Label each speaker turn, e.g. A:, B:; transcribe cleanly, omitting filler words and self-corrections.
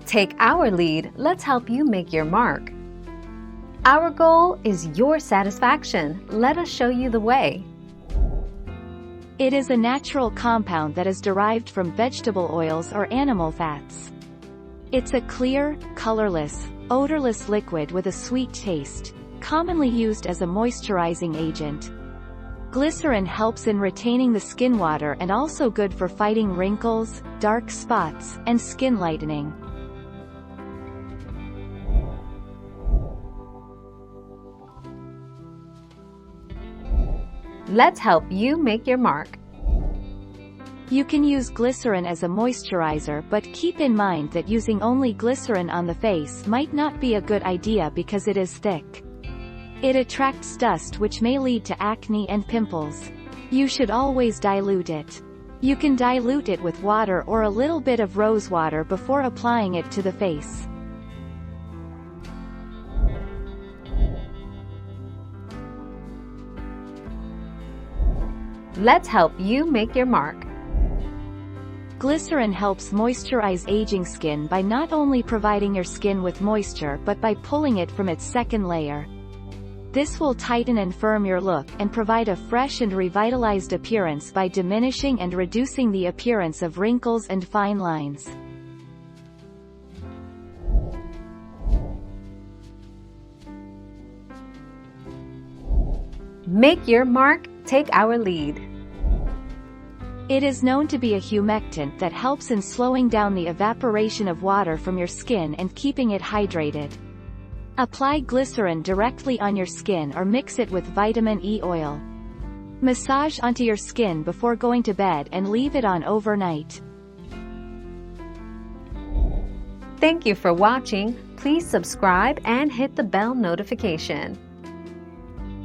A: Take our lead, let's help you make your mark. Our goal is your satisfaction. Let us show you the way.
B: It is a natural compound that is derived from vegetable oils or animal fats. It's a clear, colorless, odorless liquid with a sweet taste, commonly used as a moisturizing agent. Glycerin helps in retaining the skin water and also good for fighting wrinkles, dark spots, and skin lightening.
A: Let's help you make your mark.
B: You can use glycerin as a moisturizer, but keep in mind that using only glycerin on the face might not be a good idea because it is thick. It attracts dust which may lead to acne and pimples. You should always dilute it. You can dilute it with water or a little bit of rose water before applying it to the face.
A: Let's help you make your mark.
B: Glycerin helps moisturize aging skin by not only providing your skin with moisture but by pulling it from its second layer. This will tighten and firm your look and provide a fresh and revitalized appearance by diminishing and reducing the appearance of wrinkles and fine lines.
A: Make your mark, take our lead.
B: It is known to be a humectant that helps in slowing down the evaporation of water from your skin and keeping it hydrated. Apply glycerin directly on your skin or mix it with vitamin E oil. Massage onto your skin before going to bed and leave it on overnight.
A: Thank you for watching. Please subscribe and hit the bell notification.